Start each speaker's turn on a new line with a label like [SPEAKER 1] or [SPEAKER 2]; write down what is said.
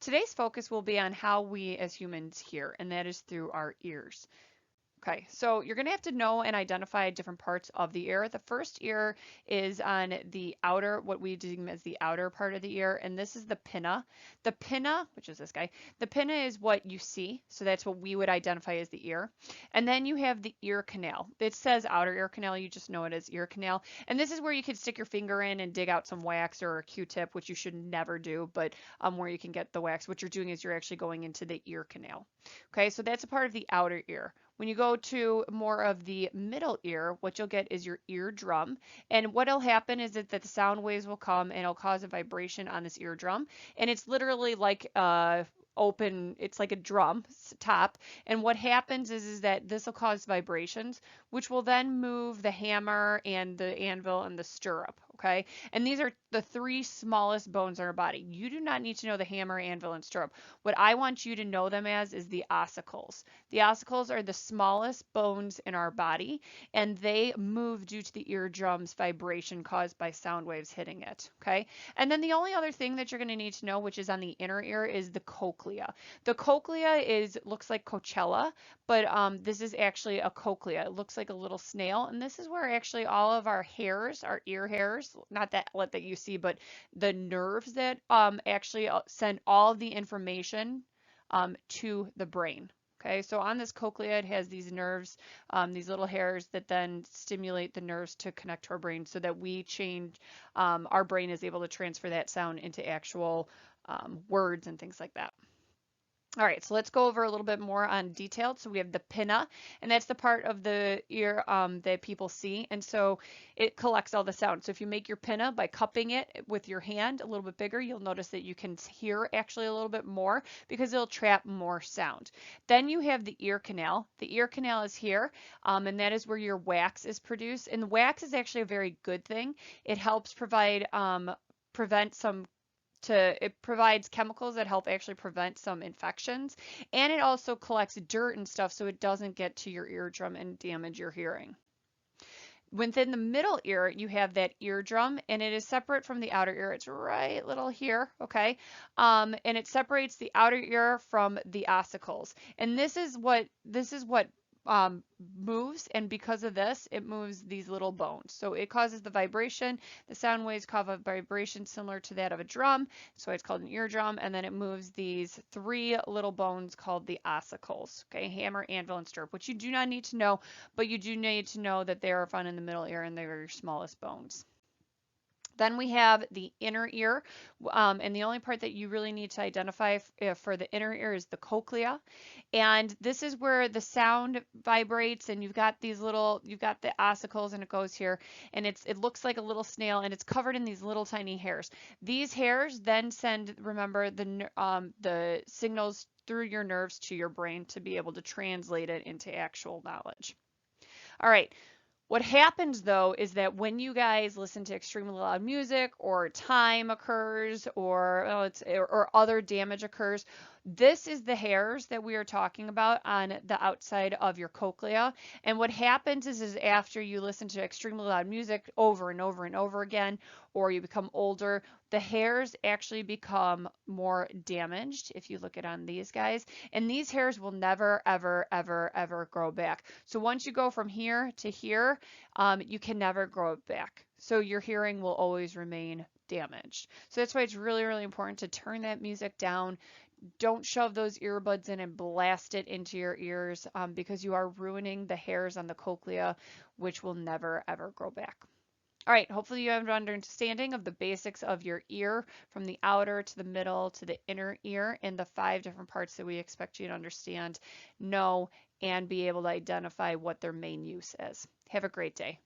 [SPEAKER 1] today's focus will be on how we as humans hear, and that is through our ears. Okay, so you're going to have to know and identify different parts of the ear. The first ear is on the outer, what we deem as the outer part of the ear, and this is the pinna. The pinna, which is this guy, the pinna is what you see, so that's what we would identify as the ear. And then you have the ear canal. It says outer ear canal, you just know it as ear canal. And this is where you can stick your finger in and dig out some wax or a Q-tip, which you should never do, but where you can get the wax. What you're doing is you're actually going into the ear canal. Okay, so that's a part of the outer ear. When you go to more of the middle ear, what you'll get is your eardrum. And what'll happen is that the sound waves will come and it'll cause a vibration on this eardrum. And it's literally like open, it's like a drum top. And what happens is that this will cause vibrations, which will then move the hammer and the anvil and the stirrup. Okay. And these are the three smallest bones in our body. You do not need to know the hammer, anvil, and stirrup. What I want you to know them as is the ossicles. The ossicles are the smallest bones in our body, and they move due to the eardrum's vibration caused by sound waves hitting it. Okay. And then the only other thing that you're going to need to know, which is on the inner ear, is the cochlea. The cochlea looks like Coachella, but this is actually a cochlea. It looks like a little snail, and this is where actually all of our hairs, our ear hairs, not that that you see, but the nerves that actually send all of the information to the brain. Okay, so on this cochlea, it has these nerves, these little hairs that then stimulate the nerves to connect to our brain so that we change, our brain is able to transfer that sound into actual words and things like that. All right, so let's go over a little bit more on detailed. So we have the pinna, and that's the part of the ear that people see. And so it collects all the sound. So if you make your pinna by cupping it with your hand a little bit bigger, you'll notice that you can hear actually a little bit more because it'll trap more sound. Then you have the ear canal. The ear canal is here, and that is where your wax is produced. And the wax is actually a very good thing. It helps prevent some it provides chemicals that help actually prevent some infections, and it also collects dirt and stuff so it doesn't get to your eardrum and damage your hearing. Within the middle ear, you have that eardrum, and it is separate from the outer ear. It's right little here, okay? And it separates the outer ear from the ossicles. And this is what um, moves, and because of this, it moves these little bones. So it causes the vibration. The sound waves cause a vibration similar to that of a drum, so it's called an eardrum, and then it moves these three little bones called the ossicles. Okay, hammer, anvil, and stirrup, which you do not need to know, but you do need to know that they are found in the middle ear and they are your smallest bones. Then we have the inner ear, and the only part that you really need to identify for the inner ear is the cochlea. And this is where the sound vibrates, and you've got the ossicles, and it goes here, and it looks like a little snail, and it's covered in these little tiny hairs. These hairs then send, remember, the signals through your nerves to your brain to be able to translate it into actual knowledge. All right. What happens though is that when you guys listen to extremely loud music or time occurs or other damage occurs, this is the hairs that we are talking about on the outside of your cochlea. And what happens is after you listen to extremely loud music over and over and over again, or you become older, the hairs actually become more damaged if you look at on these guys. And these hairs will never, ever, ever, ever grow back. So once you go from here to here, you can never grow it back. So your hearing will always remain damaged. So that's why it's really, really important to turn that music down. Don't shove those earbuds in and blast it into your ears because you are ruining the hairs on the cochlea, which will never, ever grow back. All right, hopefully you have an understanding of the basics of your ear from the outer to the middle to the inner ear and the 5 different parts that we expect you to understand, know, and be able to identify what their main use is. Have a great day.